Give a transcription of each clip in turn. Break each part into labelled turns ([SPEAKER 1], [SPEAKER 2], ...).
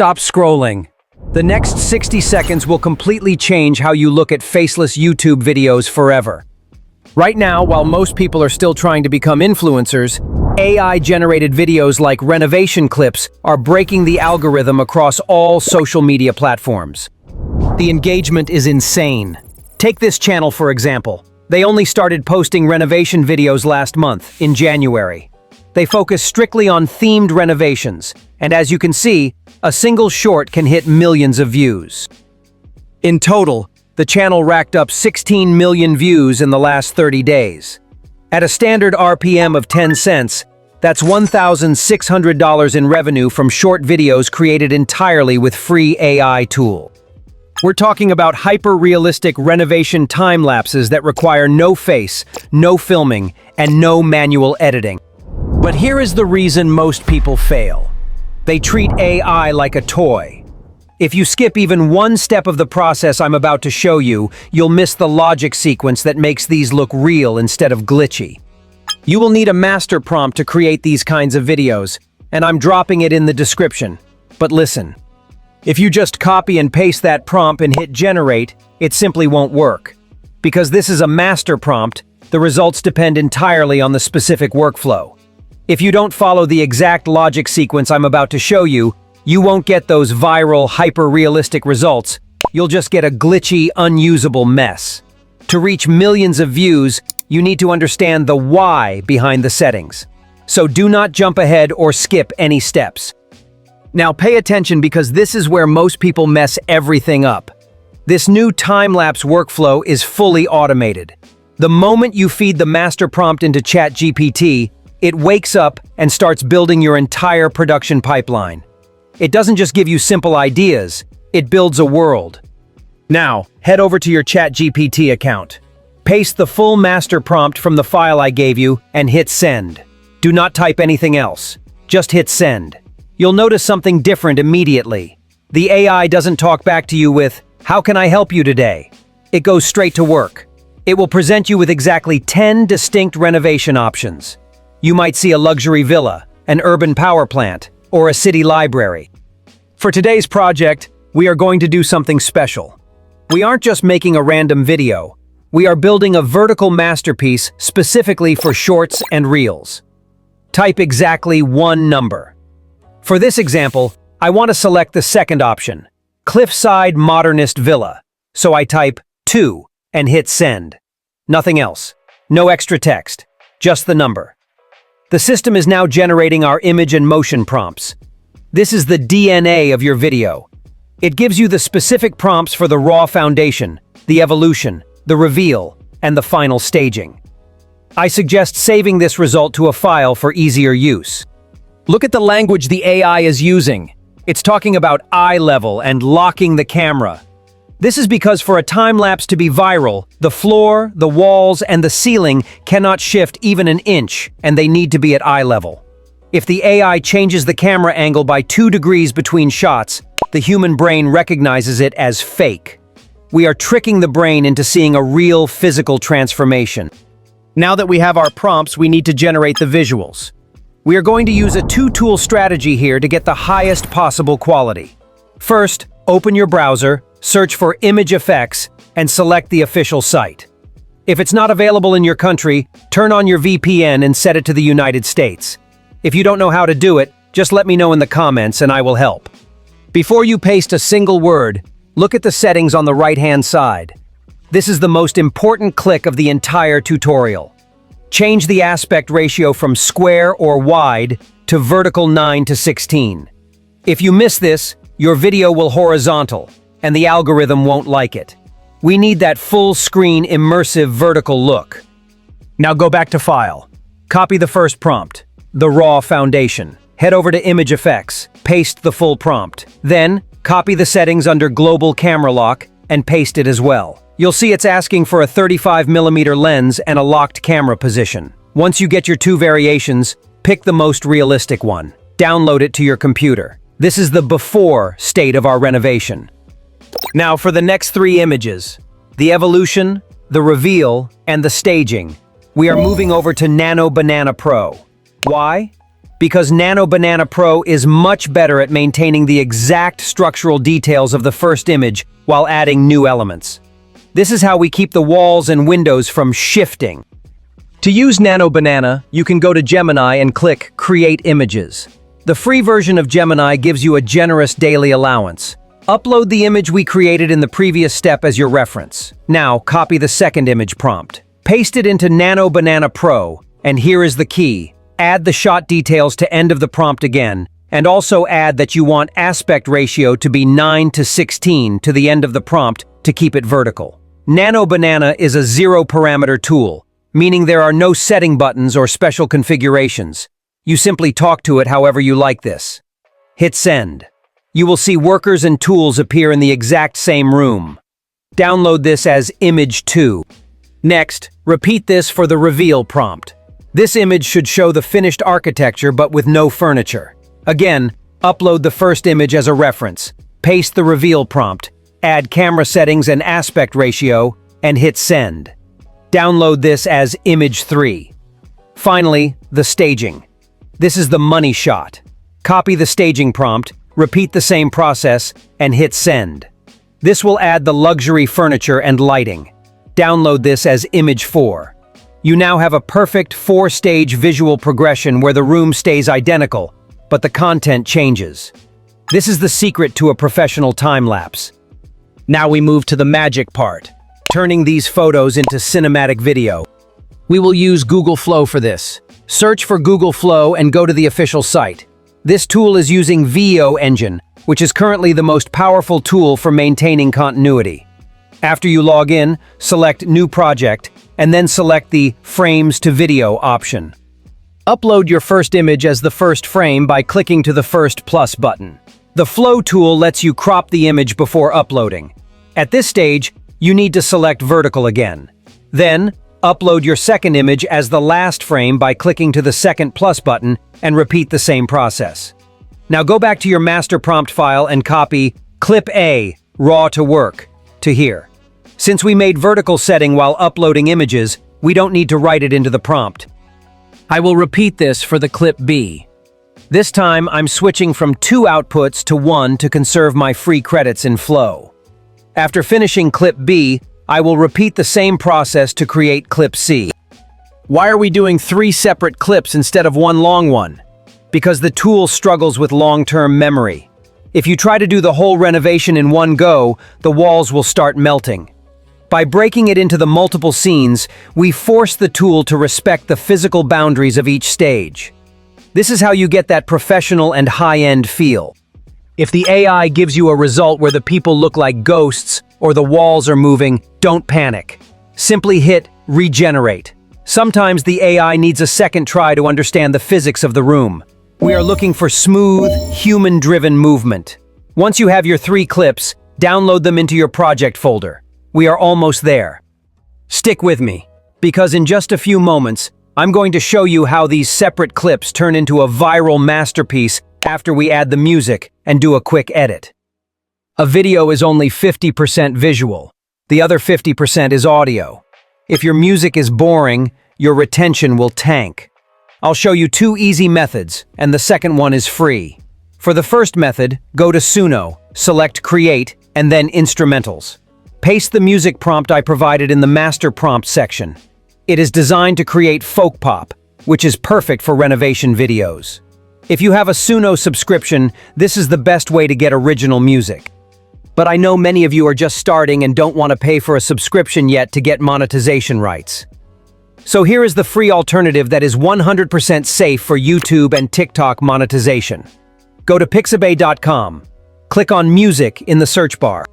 [SPEAKER 1] stop scrolling. The next 60 seconds will completely change how you look at faceless YouTube videos forever. Right now, while most people are still trying to become influencers, AI-generated videos like Renovation clips are breaking the algorithm across all social media platforms. The engagement is insane. Take this channel for example. They only started posting renovation videos last month, in January. They focus strictly on themed renovations, and as you can see, a single short can hit millions of views. In total, the channel racked up 16 million views in the last 30 days. At a standard RPM of 10 cents, that's $1,600 in revenue from short videos created entirely with free AI tool. We're talking about hyper-realistic renovation time-lapses that require no face, no filming, and no manual editing. But here is the reason most people fail. They treat AI like a toy. If you skip even one step of the process I'm about to show you, you'll miss the logic sequence that makes these look real instead of glitchy. You will need a master prompt to create these kinds of videos, and I'm dropping it in the description. But listen, if you just copy and paste that prompt and hit generate, it simply won't work. Because this is a master prompt, the results depend entirely on the specific workflow. If you don't follow the exact logic sequence I'm about to show you, you won't get those viral, hyper-realistic results. You'll just get a glitchy, unusable mess. To reach millions of views, you need to understand the why behind the settings. So do not jump ahead or skip any steps. Now pay attention because this is where most people mess everything up. This new time-lapse workflow is fully automated. The moment you feed the master prompt into ChatGPT, it wakes up and starts building your entire production pipeline. It doesn't just give you simple ideas, it builds a world. Now, head over to your ChatGPT account. Paste the full master prompt from the file I gave you and hit send. Do not type anything else. Just hit send. You'll notice something different immediately. The AI doesn't talk back to you with, "How can I help you today?" It goes straight to work. It will present you with exactly 10 distinct renovation options. You might see a luxury villa, an urban power plant, or a city library. For today's project, we are going to do something special. We aren't just making a random video. We are building a vertical masterpiece specifically for shorts and reels. Type exactly one number. For this example, I want to select the second option, Cliffside Modernist Villa. So I type 2 and hit send. Nothing else. No extra text. Just the number. The system is now generating our image and motion prompts. This is the DNA of your video. It gives you the specific prompts for the raw foundation, the evolution, the reveal, and the final staging. I suggest saving this result to a file for easier use. Look at the language the AI is using. It's talking about eye level and locking the camera. This is because for a time-lapse to be viral, the floor, the walls, and the ceiling cannot shift even an inch, and they need to be at eye level. If the AI changes the camera angle by 2 degrees between shots, the human brain recognizes it as fake. We are tricking the brain into seeing a real physical transformation. Now that we have our prompts, we need to generate the visuals. We are going to use a 2-tool strategy here to get the highest possible quality. First, open your browser, search for image effects, and select the official site. If it's not available in your country, turn on your VPN and set it to the United States. If you don't know how to do it, just let me know in the comments and I will help. Before you paste a single word, look at the settings on the right-hand side. This is the most important click of the entire tutorial. Change the aspect ratio from square or wide to vertical 9:16. If you miss this, your video will horizontal, and the algorithm won't like it. We need that full-screen immersive vertical look. Now go back to File. Copy the first prompt, the raw foundation. Head over to Image Effects, paste the full prompt. Then, copy the settings under Global Camera Lock and paste it as well. You'll see it's asking for a 35mm lens and a locked camera position. Once you get your 2 variations, pick the most realistic one. Download it to your computer. This is the before state of our renovation. Now for the next 3 images, the evolution, the reveal, and the staging, we are moving over to Nano Banana Pro. Why? because Nano Banana Pro is much better at maintaining the exact structural details of the first image while adding new elements. This is how we keep the walls and windows from shifting. To use Nano Banana, you can go to Gemini and click Create Images. The free version of Gemini gives you a generous daily allowance. Upload the image we created in the previous step as your reference. Now, copy the second image prompt. Paste it into Nano Banana Pro, and here is the key. Add the shot details to end of the prompt again, and also add that you want aspect ratio to be 9:16 to the end of the prompt to keep it vertical. Nano Banana is a zero-parameter tool, meaning there are no setting buttons or special configurations. You simply talk to it however you like this. Hit send. You will see workers and tools appear in the exact same room. Download this as Image 2. Next, repeat this for the reveal prompt. This image should show the finished architecture but with no furniture. Again, upload the first image as a reference, paste the reveal prompt, add camera settings and aspect ratio, and hit send. Download this as Image 3. Finally, the staging. This is the money shot. Copy the staging prompt, repeat the same process, and hit send. This will add the luxury furniture and lighting. Download this as Image 4. You now have a perfect 4-stage visual progression where the room stays identical, but the content changes. This is the secret to a professional time-lapse. Now we move to the magic part, turning these photos into cinematic video. We will use Google Flow for this. Search for Google Flow and go to the official site. This tool is using VO Engine, which is currently the most powerful tool for maintaining continuity. After you log in, select New Project, and then select the Frames to Video option. Upload your first image as the first frame by clicking to the first plus button. The Flow tool lets you crop the image before uploading. At this stage, you need to select vertical again. Then, upload your second image as the last frame by clicking to the second plus button and repeat the same process. Now go back to your master prompt file and copy Clip A, Raw to Work, to here. Since we made vertical setting while uploading images, we don't need to write it into the prompt. I will repeat this for the Clip B. This time, I'm switching from 2 outputs to 1 to conserve my free credits in Flow. After finishing Clip B, I will repeat the same process to create Clip C. Why are we doing 3 separate clips instead of 1 long one? Because the tool struggles with long-term memory. If you try to do the whole renovation in one go, the walls will start melting. By breaking it into the multiple scenes, we force the tool to respect the physical boundaries of each stage. This is how you get that professional and high-end feel. If the AI gives you a result where the people look like ghosts or the walls are moving, don't panic. Simply hit Regenerate. Sometimes the AI needs a second try to understand the physics of the room. We are looking for smooth, human-driven movement. Once you have your 3 clips, download them into your project folder. We are almost there. Stick with me, because in just a few moments, I'm going to show you how these separate clips turn into a viral masterpiece after we add the music and do a quick edit. A video is only 50% visual. The other 50% is audio. If your music is boring, your retention will tank. I'll show you 2 easy methods, and the second one is free. For the first method, go to Suno, select Create, and then Instrumentals. Paste the music prompt I provided in the Master Prompt section. It is designed to create folk pop, which is perfect for renovation videos. If you have a Suno subscription, this is the best way to get original music. But I know many of you are just starting and don't want to pay for a subscription yet to get monetization rights. So here is the free alternative that is 100% safe for YouTube and TikTok monetization. Go to pixabay.com. Click on Music in the search bar.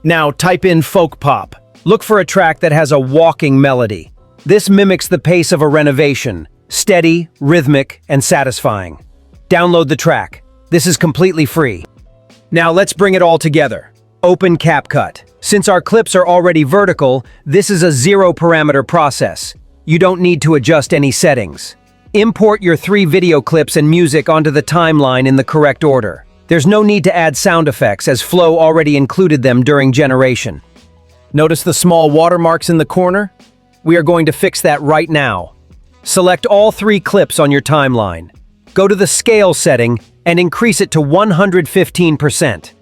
[SPEAKER 1] Now type in folk pop. Look for a track that has a walking melody. This mimics the pace of a renovation, steady, rhythmic, and satisfying. Download the track. This is completely free. Now let's bring it all together. Open CapCut. Since our clips are already vertical, this is a 0-parameter process. You don't need to adjust any settings. Import your 3 video clips and music onto the timeline in the correct order. There's no need to add sound effects as Flow already included them during generation. Notice the small watermarks in the corner? We are going to fix that right now. Select all 3 clips on your timeline. go to the scale setting and increase it to 115%.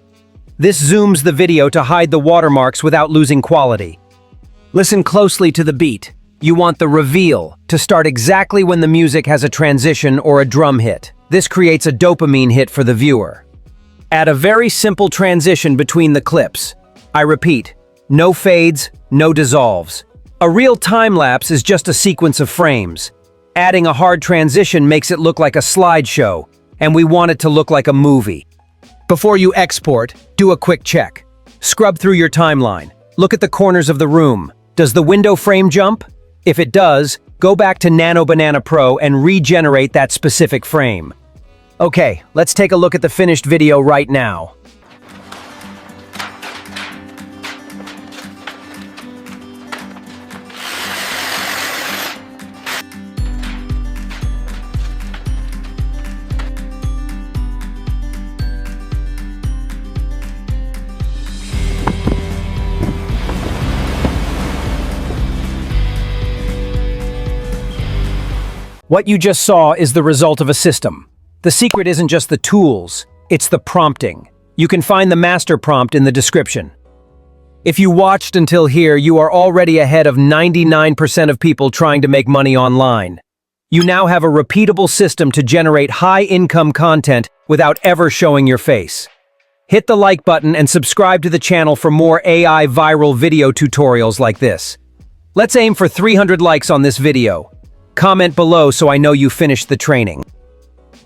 [SPEAKER 1] This zooms the video to hide the watermarks without losing quality. Listen closely to the beat. You want the reveal to start exactly when the music has a transition or a drum hit. This creates a dopamine hit for the viewer. Add a very simple transition between the clips. I repeat, no fades, no dissolves. A real time-lapse is just a sequence of frames. Adding a hard transition makes it look like a slideshow, and we want it to look like a movie. Before you export, do a quick check. Scrub through your timeline. Look at the corners of the room. Does the window frame jump? If it does, go back to Nano Banana Pro and regenerate that specific frame. Okay, let's take a look at the finished video right now. What you just saw is the result of a system. The secret isn't just the tools, it's the prompting. You can find the master prompt in the description. If you watched until here, you are already ahead of 99% of people trying to make money online. You now have a repeatable system to generate high-income content without ever showing your face. Hit the like button and subscribe to the channel for more AI viral video tutorials like this. Let's aim for 300 likes on this video. Comment below so I know you finished the training.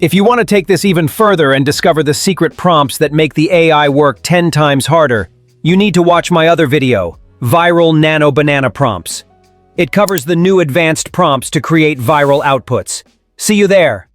[SPEAKER 1] If you want to take this even further and discover the secret prompts that make the AI work 10 times harder, you need to watch my other video, Viral Nano Banana Prompts. It covers the new advanced prompts to create viral outputs. See you there.